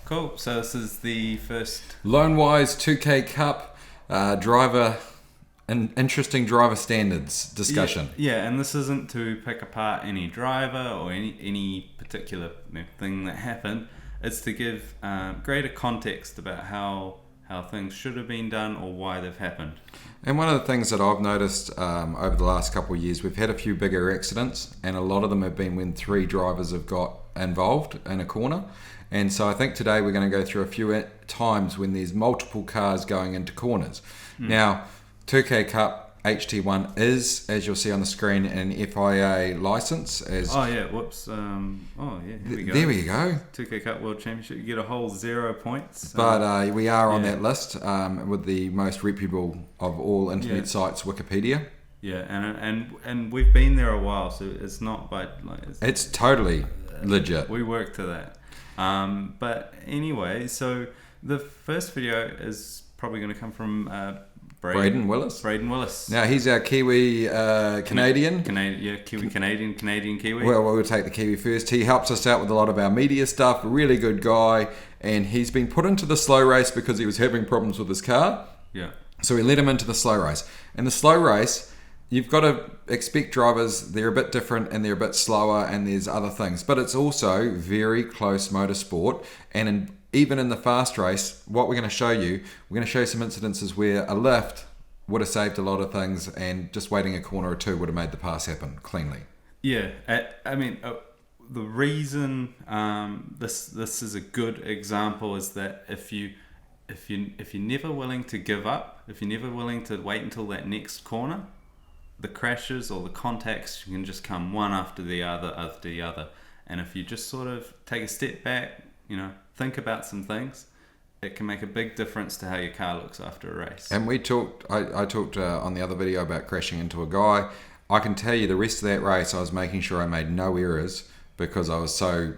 Cool. So this is the first. Lonewise 2K Cup driver, an interesting driver standards discussion. Yeah, and this isn't to pick apart any driver or any particular thing that happened. It's to give greater context about how things should have been done or why they've happened. And one of the things that I've noticed over the last couple of years, we've had a few bigger accidents, and a lot of them have been when three drivers have got involved in a corner. And so I think today we're going to go through a few times when there's multiple cars going into corners. Now, 2K Cup HT1 is, as you'll see on the screen, an FIA license. Here we go. There we go. 2K Cup World Championship, you get a whole 0 points. But we are on that list with the most reputable of all internet sites, Wikipedia. Yeah, and we've been there a while, so it's not by it's totally legit. We work to that. But anyway, so the first video is probably going to come from Braden Willis. Braden Willis. Now he's our Kiwi Canadian. Canadian Kiwi. Well, we'll take the Kiwi first. He helps us out with a lot of our media stuff. A really good guy, and he's been put into the slow race because he was having problems with his car. Yeah. So we let him into the slow race. And the slow race, you've got to expect drivers, they're a bit different and they're a bit slower and there's other things. But it's also very close motorsport. And even in the fast race, what we're going to show you, we're going to show you some incidences where a lift would have saved a lot of things and just waiting a corner or two would have made the pass happen cleanly. Yeah. I mean, the reason this is a good example is that if you're never willing to give up, if you're never willing to wait until that next corner, the crashes or the contacts can just come one after the other. And if you just sort of take a step back, think about some things, it can make a big difference to how your car looks after a race. And I talked on the other video about crashing into a guy. I can tell you the rest of that race, I was making sure I made no errors because I was so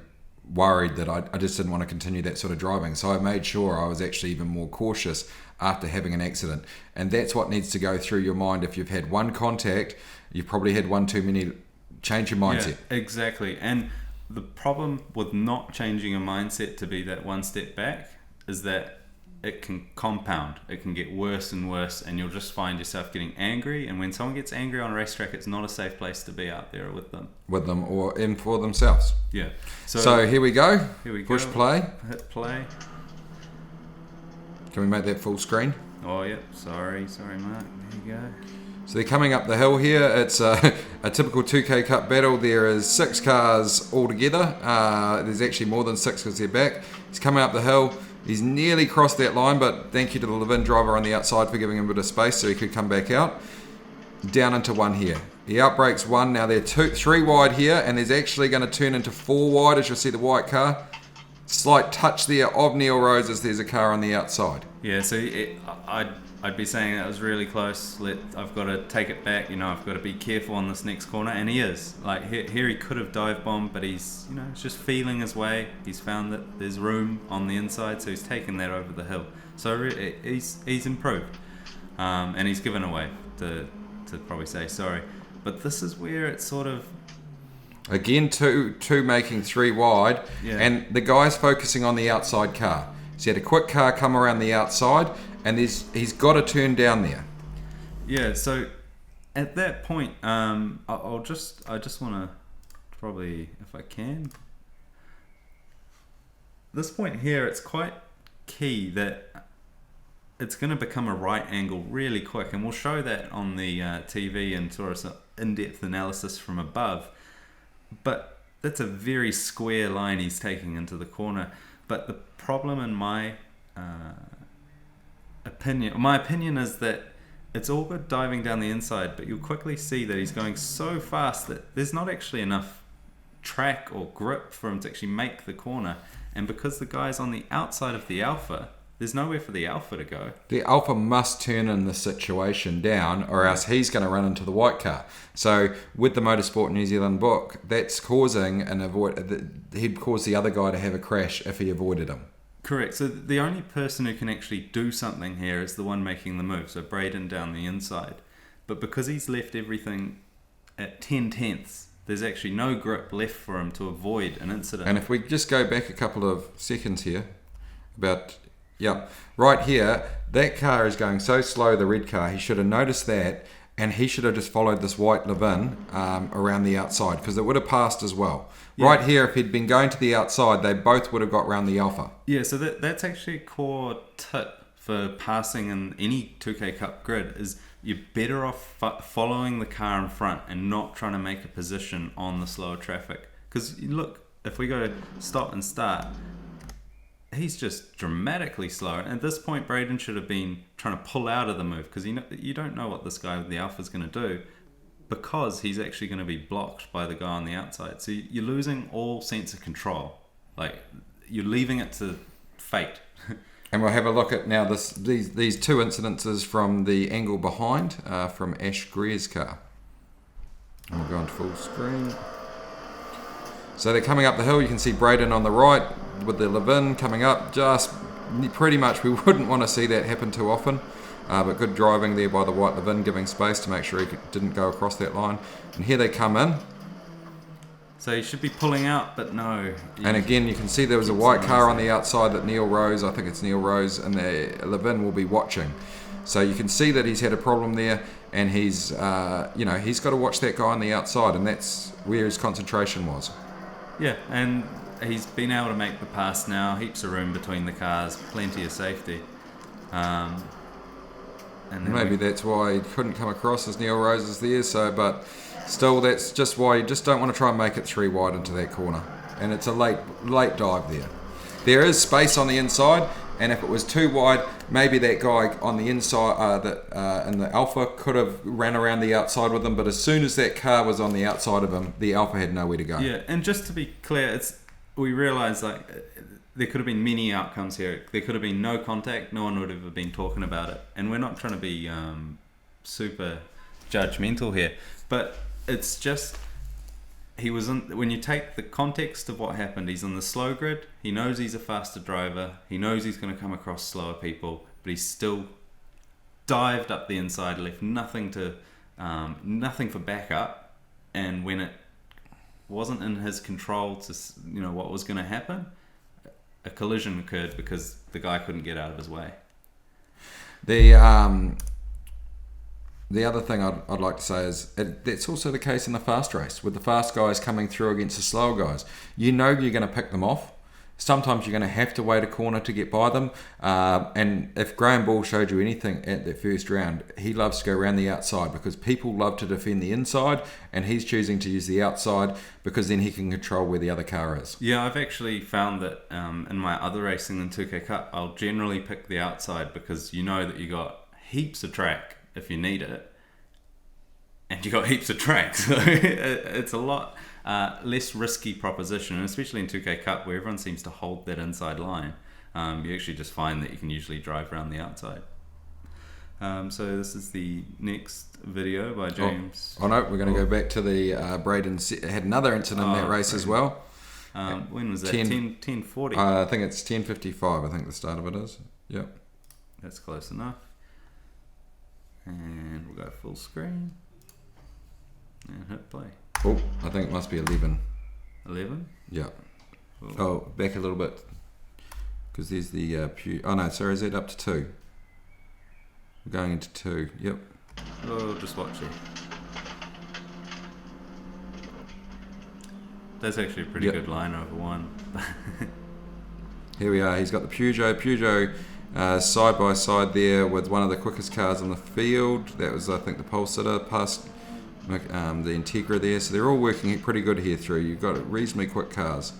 worried that I just didn't want to continue that sort of driving. So I made sure I was actually even more cautious after having an accident. And that's what needs to go through your mind. If you've had one contact, you've probably had one too many. Change your mindset. Yeah, exactly. And the problem with not changing your mindset to be that one step back is that it can compound. It can get worse and worse, and you'll just find yourself getting angry. And when someone gets angry on a racetrack, it's not a safe place to be out there with them. Or in for themselves. Yeah. So here we go. Push play. Hit play. Can we make that full screen? Oh, yeah. Sorry, Mark. There you go. So they're coming up the hill here. It's a typical 2K Cup battle. There is 6 cars all together. There's actually more than 6 because they're back. He's coming up the hill. He's nearly crossed that line, but thank you to the Levin driver on the outside for giving him a bit of space so he could come back out. Down into one here. He outbrakes one. Now they're 3 wide here, and there's actually going to turn into 4 wide as you'll see the white car. Slight touch there of Neil Rose as there's a car on the outside. Yeah, so I'd be saying that was really close. I've got to take it back. I've got to be careful on this next corner, and he is. Like here he could have dive bombed, but he's just feeling his way. He's found that there's room on the inside, so he's taken that over the hill. So he's improved, and he's given away to probably say sorry. But this is where it's sort of. Again, two making 3 wide, and the guy's focusing on the outside car. So he had a quick car come around the outside, and he's got to turn down there. Yeah. So at that point, I just want to probably, if I can. This point here, it's quite key that it's going to become a right angle really quick, and we'll show that on the TV and sort of some in-depth analysis from above. But that's a very square line he's taking into the corner. But the problem in my opinion is that it's all good diving down the inside, but you'll quickly see that he's going so fast that there's not actually enough track or grip for him to actually make the corner. And because the guy's on the outside of the Alpha, there's nowhere for the Alpha to go. The Alpha must turn in the situation down, or else he's going to run into the white car. So with the Motorsport New Zealand book, that's causing he'd cause the other guy to have a crash if he avoided him. Correct. So the only person who can actually do something here is the one making the move. So Braden down the inside. But because he's left everything at 10 tenths, there's actually no grip left for him to avoid an incident. And if we just go back a couple of seconds here, Right here, that car is going so slow, the red car, he should have noticed that, and he should have just followed this white Levin around the outside, because it would have passed as well. Yeah. Right here, if he'd been going to the outside, they both would have got round the Alpha. Yeah, so that's actually a core tip for passing in any 2K Cup grid, is you're better off following the car in front and not trying to make a position on the slower traffic. Because look, if we go stop and start, he's just dramatically slower. And at this point, Braden should have been trying to pull out of the move, because you don't know what this guy with the Alpha is going to do, because he's actually going to be blocked by the guy on the outside. So you're losing all sense of control. Like, you're leaving it to fate. And we'll have a look at now these two incidences from the angle behind, from Ash Greer's car. And we'll go on full screen. So they're coming up the hill. You can see Braden on the right with the Levin coming up. Just pretty much, we wouldn't want to see that happen too often. But good driving there by the white Levin, giving space to make sure he didn't go across that line. And here they come in. So he should be pulling out, but no. And again, you can see there was a white car on the outside that Neil Rose, I think it's Neil Rose, and the Levin will be watching. So you can see that he's had a problem there, and he's got to watch that guy on the outside, and that's where his concentration was. Yeah, and he's been able to make the pass now. Heaps of room between the cars, plenty of safety. And maybe that's why he couldn't come across as Neil Rose is there. So, but still, that's just why you just don't want to try and make it 3 wide into that corner. And it's a late dive there. There is space on the inside, and if it was 2 wide, maybe that guy on the inside, in the Alpha, could have ran around the outside with him. But as soon as that car was on the outside of him, the Alpha had nowhere to go. Yeah, and just to be clear, we realise like there could have been many outcomes here. There could have been no contact. No one would have been talking about it. And we're not trying to be super judgmental here, but it's just when you take the context of what happened, he's on the slow grid. He knows he's a faster driver. He knows he's going to come across slower people, but he's still dived up the inside, left nothing for backup. And when it wasn't in his control to what was going to happen, a collision occurred because the guy couldn't get out of his way. The other thing I'd like to say is that's also the case in the fast race, with the fast guys coming through against the slow guys. You know you're going to pick them off. Sometimes you're going to have to wait a corner to get by them. And if Graham Ball showed you anything at that first round, he loves to go around the outside, because people love to defend the inside, and he's choosing to use the outside because then he can control where the other car is. Yeah, I've actually found that in my other racing in 2K Cup, I'll generally pick the outside, because you know that you got heaps of track if you need it, and you got heaps of track, so it's a lot less risky proposition, and especially in 2K Cup where everyone seems to hold that inside line, you actually just find that you can usually drive around the outside. So this is the next video by James. Oh no, we're going to go back to the Braden had another incident in that race as well. When was that? 10:40. I think it's 10:55. I think the start of it is. Yep. That's close enough. And we'll go full screen and hit play. Oh, I think it must be 11. 11? Yeah. Cool. Oh, back a little bit, because there's the Pew. Oh no, sorry, is that up to 2? We're going into 2. Yep. Oh, just watch it. That's actually a pretty good line over 1. Here we are. He's got the Peugeot side by side there with one of the quickest cars on the field. That was, I think, the pole sitter past the Integra there. So they're all working pretty good here through. You've got reasonably quick cars.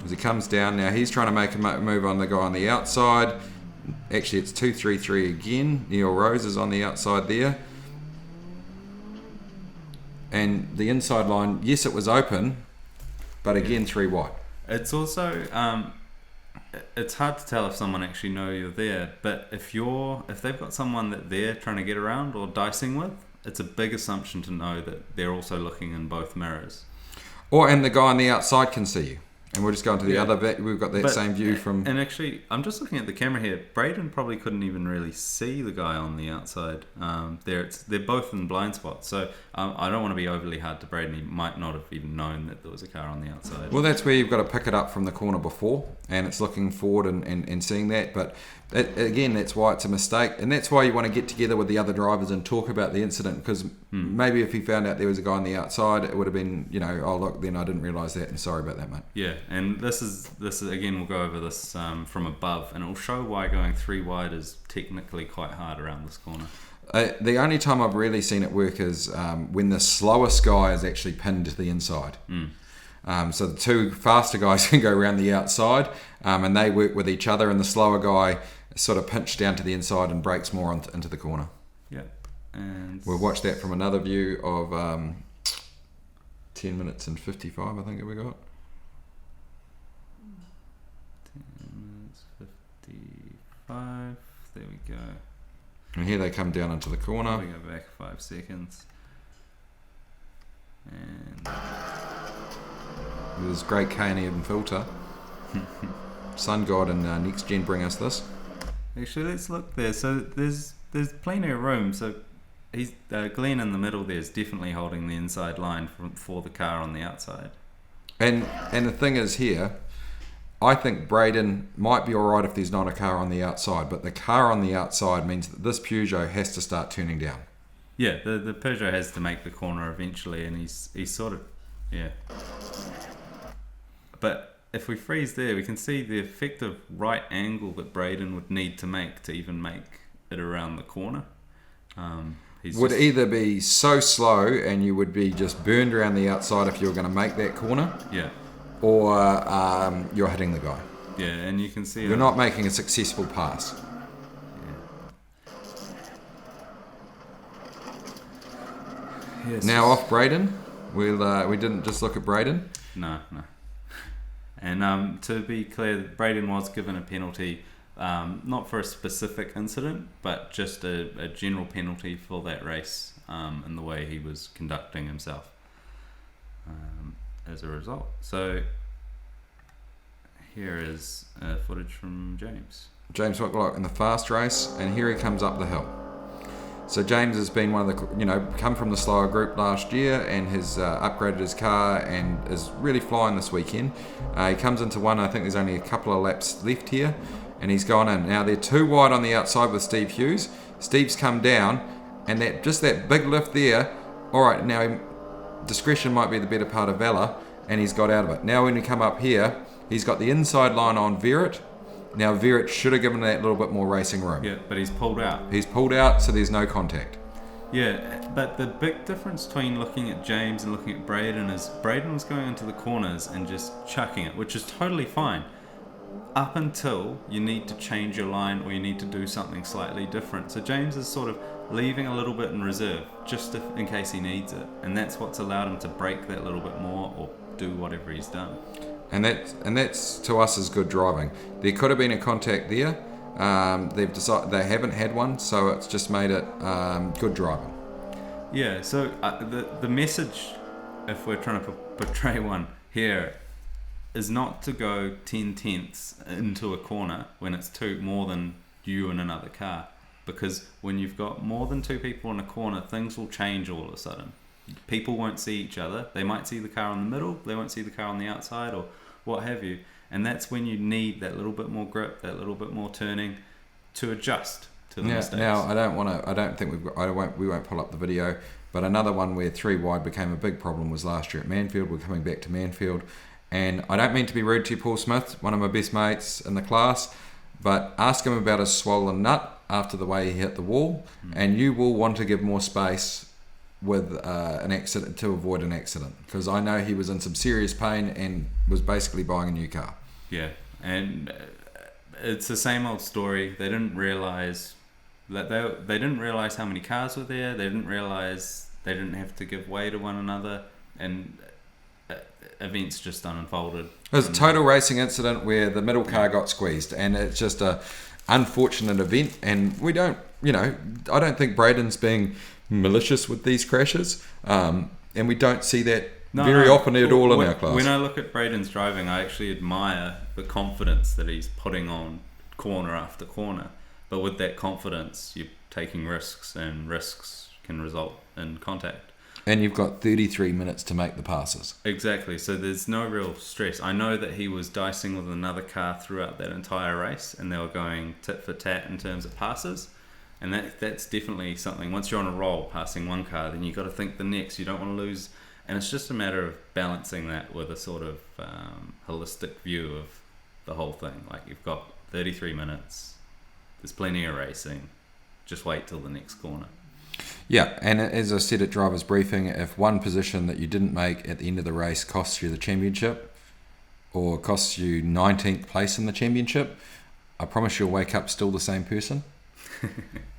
As he comes down now, he's trying to make a move on the guy on the outside. Actually, it's 2-3-3 again. Neil Rose is on the outside there. And the inside line, yes, it was open, but again, 3 wide. It's also it's hard to tell if someone actually know you're there, but if they've got someone that they're trying to get around or dicing with, it's a big assumption to know that they're also looking in both mirrors. And the guy on the outside can see you. And we'll just go into the other bit. We've got that same view from... And actually, I'm just looking at the camera here. Braden probably couldn't even really see the guy on the outside. They're both in blind spots. So I don't want to be overly hard to Braden. He might not have even known that there was a car on the outside. Well, that's where you've got to pick it up from the corner before. And it's looking forward and seeing that. But again, that's why it's a mistake. And that's why you want to get together with the other drivers and talk about the incident. Because maybe if he found out there was a guy on the outside, it would have been, oh, look, then I didn't realise that. And sorry about that, mate. Yeah. And this is again, we'll go over this from above, and it'll show why going 3 wide is technically quite hard around this corner. The only time I've really seen it work is when the slowest guy is actually pinned to the inside. So the 2 faster guys can go around the outside, and they work with each other, and the slower guy sort of pinched down to the inside and breaks more into the corner. Yeah. And we'll watch that from another view of 10 minutes and 55, I think we got. 5. There we go. And here they come down into the corner. We go back 5 seconds. And there's great K&M filter. Sun God and Next Gen bring us this. Actually, let's look there. So there's plenty of room. So he's Glenn in the middle there is definitely holding the inside line for the car on the outside. And the thing is here, I think Braden might be alright if there's not a car on the outside, but the car on the outside means that this Peugeot has to start turning down. Yeah, the Peugeot has to make the corner eventually, and he's sort of, yeah. But if we freeze there, we can see the effective right angle that Braden would need to make to even make it around the corner. Would either be so slow and you would be just burned around the outside if you were going to make that corner. Yeah. Or you're hitting the guy. Yeah, and you can see... You're not making a successful pass. Yeah. Yes. Now off Braden. We didn't just look at Braden. No. And to be clear, Braden was given a penalty, not for a specific incident, but just a general penalty for that race and the way he was conducting himself. As a result. So here is footage from James. James Whitlock in the fast race, and here he comes up the hill. So James has been one of the, come from the slower group last year and has upgraded his car and is really flying this weekend. He comes into one, I think there's only a couple of laps left here, and he's gone in. Now they're 2 wide on the outside with Steve Hughes. Steve's come down, and that big lift there, alright, now discretion might be the better part of valour, and he's got out of it. Now when we come up here, he's got the inside line on Verrett. Now Verrett should have given that little bit more racing room. Yeah, but he's pulled out. He's pulled out, so there's no contact. Yeah, but the big difference between looking at James and looking at Braden is Braden was going into the corners and just chucking it, which is totally fine. Up until you need to change your line or you need to do something slightly different. So James is sort of leaving a little bit in reserve just in case he needs it, and that's what's allowed him to break that little bit more or do whatever he's done. And that's to us is good driving. There could have been a contact there. They've decided they haven't had one, so it's just made it good driving. Yeah. So the message, if we're trying to portray one here, is not to go 10 tenths into a corner when it's more than you and another car. Because when you've got more than 2 people in a corner, things will change all of a sudden. People won't see each other. They might see the car in the middle, they won't see the car on the outside, or what have you. And that's when you need that little bit more grip, that little bit more turning to adjust to the mistakes. Now, we won't pull up the video, but another one where 3 wide became a big problem was last year at Manfield. We're coming back to Manfield. And I don't mean to be rude to Paul Smith, one of my best mates in the class, but ask him about his swollen nut after the way he hit the wall, and you will want to give more space with an accident to avoid an accident, because I know he was in some serious pain and was basically buying a new car. Yeah, and it's the same old story. They didn't realize that they didn't realize how many cars were there. They didn't realize they didn't have to give way to one another, and events just unfolded. It was a total racing incident where the middle car got squeezed, and it's just a unfortunate event. And we don't, I don't think Braden's being malicious with these crashes, and we don't see that Very often at all in our class. When I look at Braden's driving, I actually admire the confidence that he's putting on corner after corner. But with that confidence, you're taking risks, and risks can result in contact. And you've got 33 minutes to make the passes. Exactly. So there's no real stress. I know that he was dicing with another car throughout that entire race, and they were going tit for tat in terms of passes. And that's definitely something. Once you're on a roll, passing one car, then you've got to think the next. You don't want to lose. And it's just a matter of balancing that with a sort of holistic view of the whole thing. Like, you've got 33 minutes. There's plenty of racing. Just wait till the next corner. Yeah, and as I said at driver's briefing, if one position that you didn't make at the end of the race costs you the championship or costs you 19th place in the championship, I promise you'll wake up still the same person.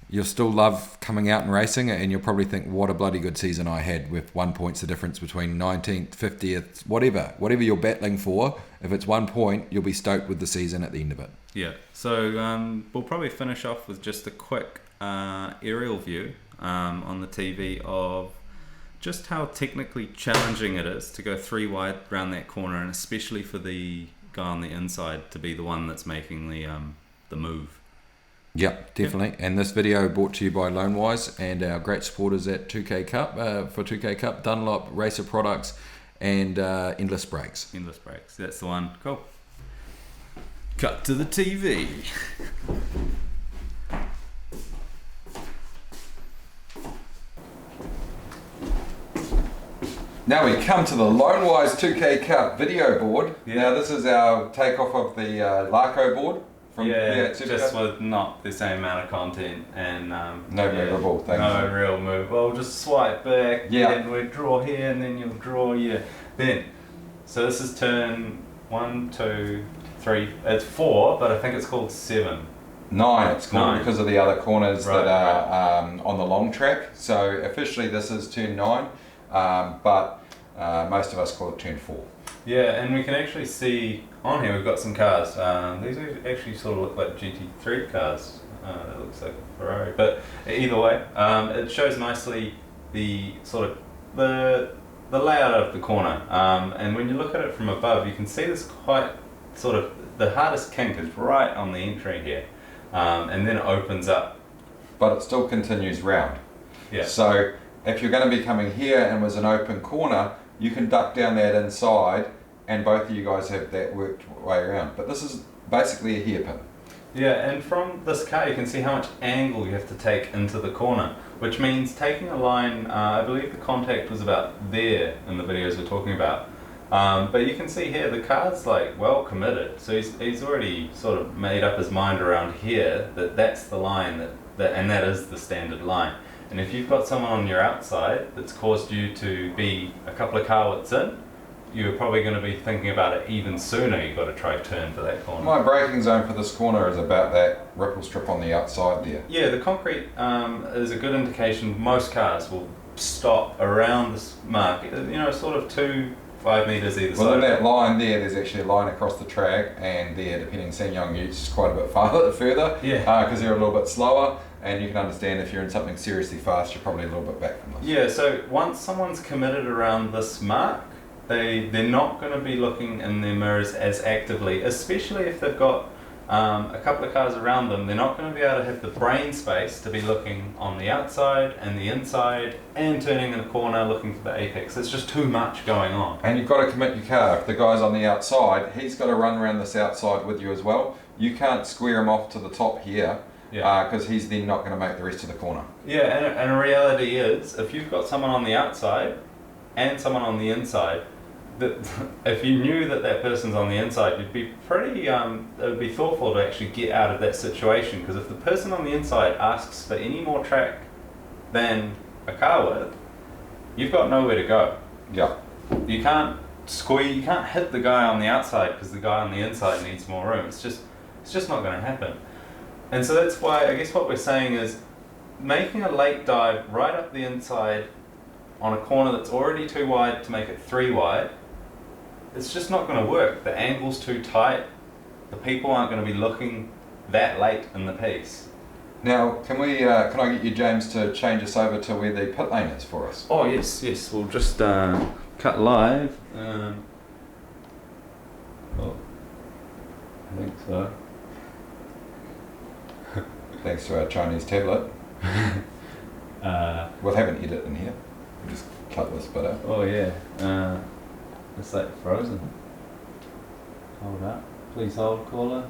You'll still love coming out and racing, and you'll probably think, what a bloody good season I had, with 1 point's the difference between 19th, 50th, whatever you're battling for. If it's 1 point, you'll be stoked with the season at the end of it. Yeah, so we'll probably finish off with just a quick aerial view on the TV of just how technically challenging it is to go 3 wide around that corner, and especially for the guy on the inside to be the one that's making the move. Yeah, definitely. Yep. And this video brought to you by Lonewise and our great supporters at 2K Cup. For 2K Cup, Dunlop, Racer Products, and Endless Brakes. Endless Brakes, that's the one. Cool. Cut to the TV. Now we come to the Lonewise 2K Cup video board. Yeah. Now this is our takeoff of the Larco board. Just with not the same amount of content and no movable things. No real move. Well, just swipe back. Yeah. And we draw here, and then you'll draw. Yeah. Then, so this is turn 1, 2, 3. It's 4, but I think it's called 7. 9. It's called 9. Because of the other corners that are right. On the long track. So officially this is turn 9, but most of us call it turn 4. Yeah, and we can actually see on here we've got some cars. These actually sort of look like GT3 cars. It looks like a Ferrari, but either way, it shows nicely the sort of the layout of the corner. And when you look at it from above, you can see this quite sort of the hardest kink is right on the entry here, and then it opens up. But it still continues round. Yeah. So if you're going to be coming here and was an open corner, you can duck down that inside, and both of you guys have that worked way around. But this is basically a hairpin. Yeah, and from this car you can see how much angle you have to take into the corner, which means taking a line, I believe the contact was about there in the videos we're talking about. But you can see here the car's like well committed, so he's already sort of made up his mind around here that that's the line and that is the standard line. And if you've got someone on your outside that's caused you to be a couple of car widths in, you're probably going to be thinking about it even sooner. You've got to try turn for that corner. My braking zone for this corner is about that ripple strip on the outside there. Yeah, the concrete is a good indication. Most cars will stop around this mark, sort of 5 metres either side. Well, in that line there's actually a line across the track, and there, depending on Sanyong Utes, is quite a bit further. Yeah. Because they're a little bit slower, and you can understand if you're in something seriously fast, you're probably a little bit back from this. Yeah, so once someone's committed around this mark, they're not going to be looking in their mirrors as actively, especially if they've got a couple of cars around them. They're not going to be able to have the brain space to be looking on the outside and the inside and turning in the corner looking for the apex. It's just too much going on. And you've got to commit your car. If the guy's on the outside, he's got to run around this outside with you as well. You can't square him off to the top here, because he's then not going to make the rest of the corner. Yeah, and the reality is, if you've got someone on the outside and someone on the inside, that if you knew that person's on the inside, you'd be pretty, it would be thoughtful to actually get out of that situation, because if the person on the inside asks for any more track than a car width, you've got nowhere to go. Yeah. You can't squeeze, you can't hit the guy on the outside because the guy on the inside needs more room. It's just not going to happen. And so that's why I guess what we're saying is making a late dive right up the inside on a corner that's already too wide to make it 3 wide, it's just not going to work. The angle's too tight. The people aren't going to be looking that late in the piece. Now, can I get you, James, to change us over to where the pit lane is for us? Oh yes. We'll just cut live. Oh, I think so. Thanks to our Chinese tablet. We'll have an edit in here. We'll just cut this bit out. Oh yeah. It's like frozen. Hold up. Please hold, caller.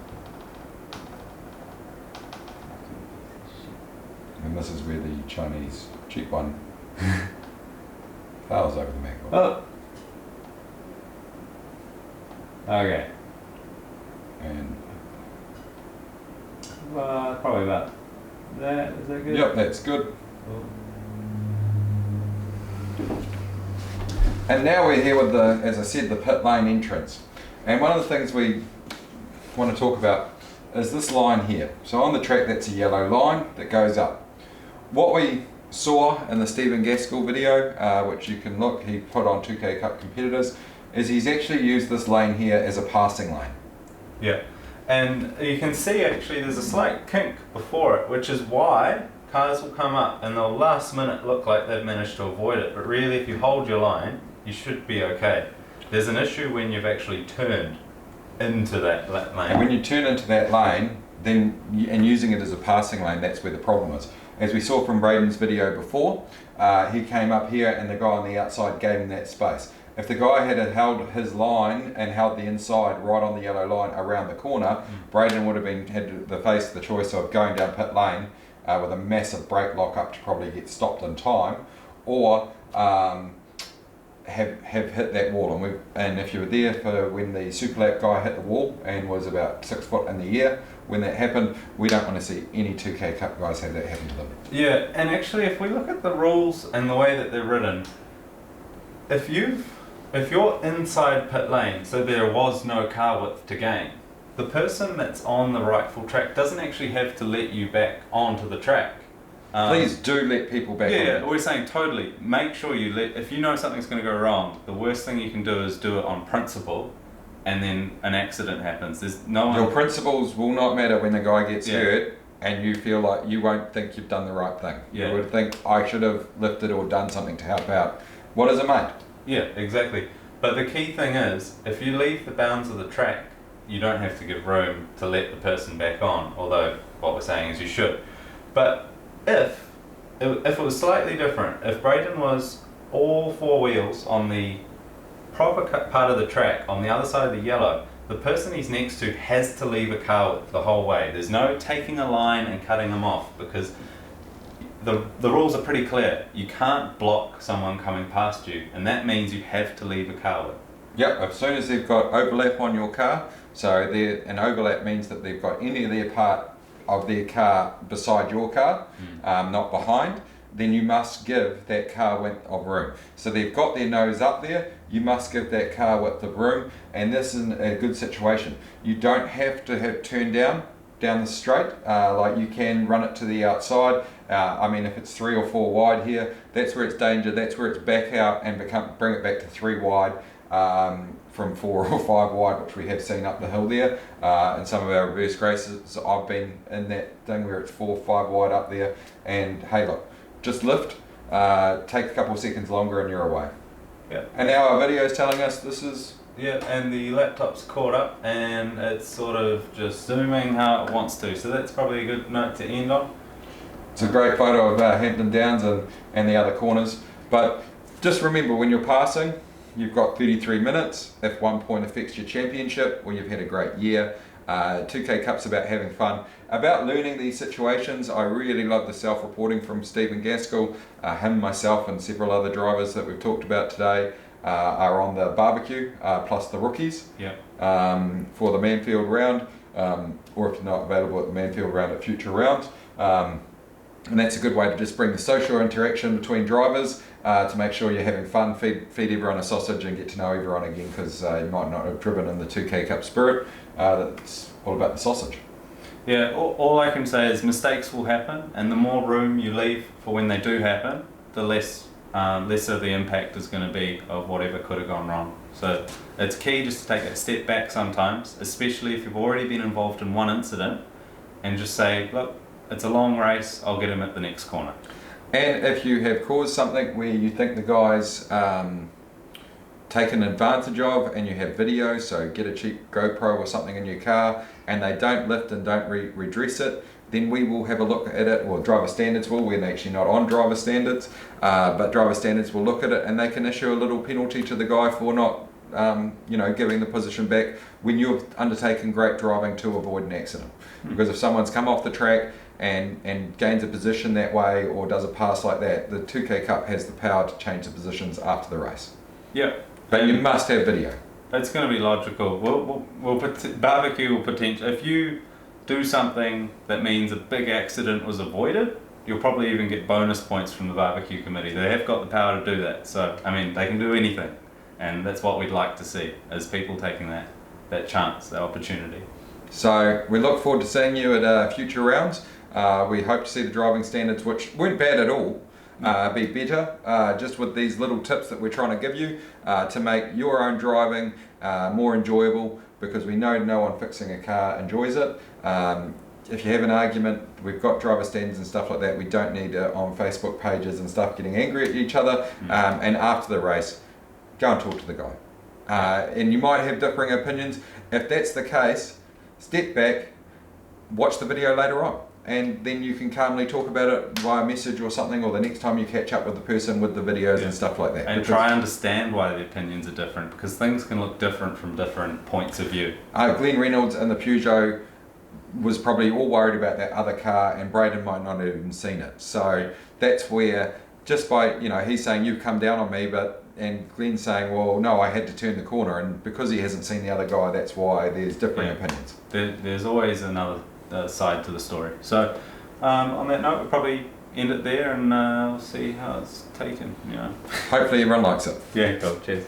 And this is where the Chinese cheap one fails over the Mac. Oh. Okay. And Probably about that. Is that good? yep, that's good. Oh. And now we're here with the, as I said, the pit lane entrance. And one of the things we want to talk about is this line here. So on the track, that's a yellow line that goes up. What we saw in the Stephen Gaskell video, which you can look, he put on 2K Cup competitors, is he's actually used this lane here as a passing lane. Yeah, and you can see actually there's a slight kink before it, which is why cars will come up and they'll last minute look like they've managed to avoid it, but really if you hold your line, you should be okay. There's an issue when you've actually turned into that lane. And when you turn into that lane, then and using it as a passing lane, that's where the problem is. As we saw from Braden's video before, he came up here and the guy on the outside gave him that space. If the guy had held his line and held the inside right on the yellow line around the corner, Braden would have had the face the choice of going down pit lane with a massive brake lock up to probably get stopped in time, or have hit that wall. And if you were there for when the Superlap guy hit the wall and was about 6 foot in the air, when that happened, we don't want to see any 2K Cup guys have that happen to them. Yeah, and actually if we look at the rules and the way that they're written, if you're inside pit lane, so there was no car width to gain, the person that's on the rightful track doesn't actually have to let you back onto the track. Please do let people back on. Yeah, we're saying totally. Make sure you if you know something's going to go wrong, the worst thing you can do is do it on principle, and then an accident happens. There's no one. Your principles will not matter when the guy gets hurt, and you feel like you won't think you've done the right thing. Yeah. You would think I should have lifted or done something to help out. What is it, mate? Yeah, exactly. But the key thing is, if you leave the bounds of the track, you don't have to give room to let the person back on. Although what we're saying is you should. But if it was slightly different, if Braden was all four wheels on the proper part of the track on the other side of the yellow, the person he's next to has to leave a car width the whole way. There's no taking a line and cutting them off, because the rules are pretty clear. You can't block someone coming past you, and that means you have to leave a car width. Yep, as soon as they've got overlap on your car, so an overlap means that they've got any of their part of their car beside your car, not behind, then you must give that car width of room. So they've got their nose up there, you must give that car width of room, and this is a good situation. You don't have to have turned down the straight, like you can run it to the outside. I mean, if it's 3 or 4 wide here, that's where it's danger, that's where it's back out and bring it back to 3 wide. From 4 or 5 wide, which we have seen up the hill there. In some of our reverse races, I've been in that thing where it's 4 or 5 wide up there, and hey look, just lift, take a couple of seconds longer and you're away. Yeah. And now our video is telling us this is... Yeah, and the laptop's caught up and it's sort of just zooming how it wants to, so that's probably a good note to end on. It's a great photo of Hampton Downs and the other corners, but just remember when you're passing, you've got 33 minutes. If 1 point affects your championship, well, you've had a great year. 2K Cup's about having fun, about learning these situations. I really love the self-reporting from Stephen Gaskell. Him, myself, and several other drivers that we've talked about today are on the barbecue, plus the rookies for the Manfield round, or if you're not available at the Manfield round at future rounds. And that's a good way to just bring the social interaction between drivers, to make sure you're having fun, feed everyone a sausage and get to know everyone again, because you might not have driven in the 2K Cup spirit. That's all about the sausage. Yeah, all I can say is mistakes will happen, and the more room you leave for when they do happen, the lesser the impact is going to be of whatever could have gone wrong. So it's key just to take a step back sometimes, especially if you've already been involved in one incident, and just say, look, it's a long race, I'll get him at the next corner. And if you have caused something where you think the guy's taken advantage of and you have video, so get a cheap GoPro or something in your car, and they don't lift and don't redress it, then we will have a look at it, or driver standards will. We're actually not on driver standards, but driver standards will look at it and they can issue a little penalty to the guy for not giving the position back when you've undertaken great driving to avoid an accident. Because if someone's come off the track and gains a position that way or does a pass like that, the 2K Cup has the power to change the positions after the race. Yeah. But you must have video. It's going to be logical. Barbecue will potentially, if you do something that means a big accident was avoided, you'll probably even get bonus points from the barbecue committee. They have got the power to do that. So, I mean, they can do anything. And that's what we'd like to see, is people taking that chance, that opportunity. So we look forward to seeing you at future rounds. We hope to see the driving standards, which weren't bad at all, be better, just with these little tips that we're trying to give you to make your own driving more enjoyable, because we know no one fixing a car enjoys it. If you have an argument, we've got driver standards and stuff like that. We don't need on Facebook pages and stuff getting angry at each other. And after the race, go and talk to the guy. And you might have differing opinions. If that's the case, step back, watch the video later on, and then you can calmly talk about it via message or something, or the next time you catch up with the person with the videos and stuff like that. And try and understand why the opinions are different, because things can look different from different points of view. Glenn Reynolds in the Peugeot was probably all worried about that other car, and Braden might not have even seen it. So that's where, just by, he's saying you've come down on me, and Glenn's saying, well, no, I had to turn the corner, and because he hasn't seen the other guy, that's why there's differing opinions. There's always another side to the story. So on that note, we'll probably end it there, and we'll see how it's taken. Hopefully everyone likes it. Yeah, cool. Cheers.